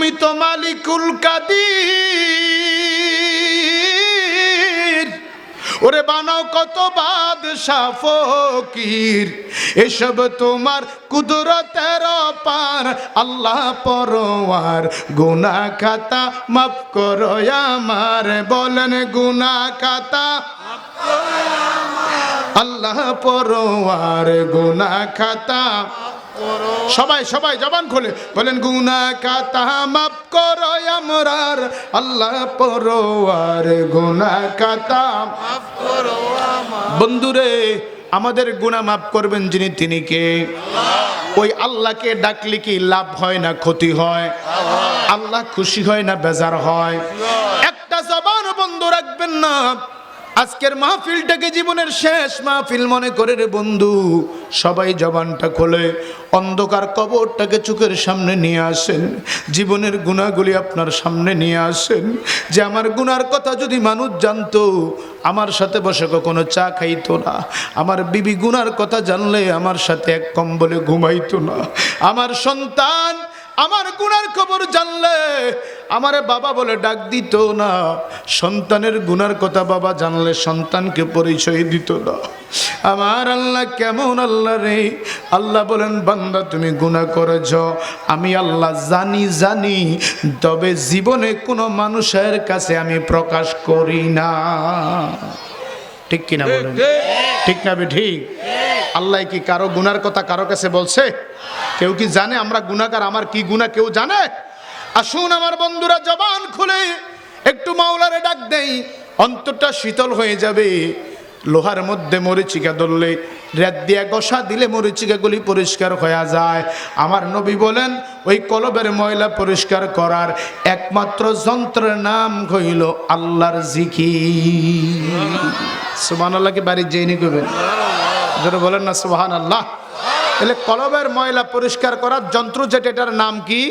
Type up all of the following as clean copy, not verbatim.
তুমি তো মালিকুল কাদির, ওরে বানাও কত বাদশা ফকির, এসব তোমার কুদরতের পার। আল্লাহ পরওয়ার, গুনাহ খাতা মাফ করো আমার, বলেন গুনাহ খাতা আল্লাহ পরওয়ার, গুনাহ খাতা। সবাই সবাই জবান খুলে বলেন গুনাহ খাতা মাফ করো আমরার, আল্লাহ পরওয়ার, গুনাহ খাতা মাফ করো আমার। বন্ধুরে, আমাদের গুনাহ মাফ করবেন যিনি, তিনি কে? ওই আল্লাহকে ডাকলে কি লাভ হয় না ক্ষতি হয়? আল্লাহ খুশি হয় না বেজার হয়? একটা জবান বন্ধ রাখবেন না। আজকের মাহফিলটাকে জীবনের শেষ মাহফিল মনে করে রে বন্ধু, সবাই জবানটা খোলে, অন্ধকার কবরটাকে চোখের সামনে নিয়ে আসেন, জীবনের গুনাহগুলি আপনার সামনে নিয়ে আসেন। যে আমার গুনার কথা যদি মানুষ জানতো, আমার সাথে বসে কখনো চা খাইতো না। আমার বিবি গুনার কথা জানলে আমার সাথে এক কম্বলে ঘুমাইতো না। আমার সন্তান আমার গুনার খবর জানলে আমারে বাবা বলে ডাক দিত না। সন্তানের গুনার কথা বাবা জানলে সন্তানকে পরিচয় দিত না। আমার আল্লাহ কেমন আল্লাহ রে! আল্লাহ বলেন, বান্দা তুমি গুনাহ করেছ, আমি আল্লাহ জানি জানি, তবে জীবনে কোনো মানুষের কাছে আমি প্রকাশ করি না। ঠিক কিনা বলেন? ঠিক না বে ঠিক? আল্লাহ কি কারো গুনার কথা কারো কাছে বলছে? কেউ কি জানে আমরা গুনাহগার? আমার কি গুনাহ কেউ জানে? আসুন আমার বন্ধুরা, জবান খুলে একটু মাওলারে ডাক দেই, অন্তরটা শীতল হয়ে যাবে। লোহার মধ্যে মরিচিকা ধরলে, রেত দিয়ে ঘষা দিলে মরিচিকাগুলি পরিষ্কার হয়ে যায়। আমার নবী বলেন, ওই কলবের ময়লা পরিষ্কার করার একমাত্র যন্ত্রের নাম হইল আল্লাহর জিকির। সুবহানাল্লাহ কি বাড়ি যেইনি কইবেন? যারা বলেন না সুবহানাল্লাহ। তাহলে কলবের ময়লা পরিষ্কার করার যন্ত্র যেটা, এটার নাম কি?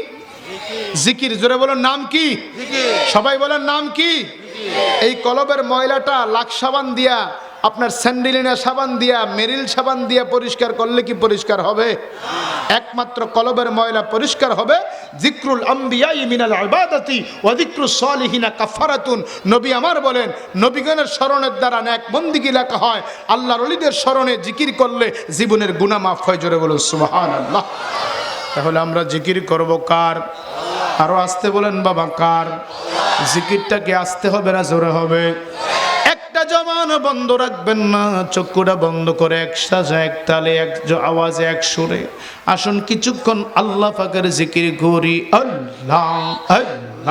জিকির। জোরে বলেন নাম কি? সবাই বলেন নাম কি? এই কলবের ময়লাটা লাক্স সাবান দিয়া, আপনার স্যান্ডেলিনা সাবান দিয়া, মেরিল সাবান দিয়া পরিষ্কার করলে কি পরিষ্কার হবে? একমাত্র কলবের ময়লা পরিষ্কার হবে যিকরুল আম্বিয়াই মিনাল ইবাদাতি ওয়া যিকরুস সালিহিনা কাফারাতুন। নবী আমার বলেন, নবীগণের স্মরণের দ্বারা নেক বন্দেগী লেখা হয়, আল্লাহর ওলিদের স্মরণে জিকির করলে জীবনের গুনাহ মাফ হয়। জোরে বলুন সুবহানাল্লাহ। তাহলে আমরা জিকির করব কার? আরো আসতে বলেন বাবা, কার? জিকিরটা কি আসতে হবে না জোরে হবে? একটা জবান বন্ধ রাখবেন না, চক্ষুটা বন্ধ করে একসাথে এক তালে এক আওয়াজে এক সুরে আসুন কিছুক্ষণ আল্লাহ পাকের জিকির করি। আল্লাহ আল্লাহ।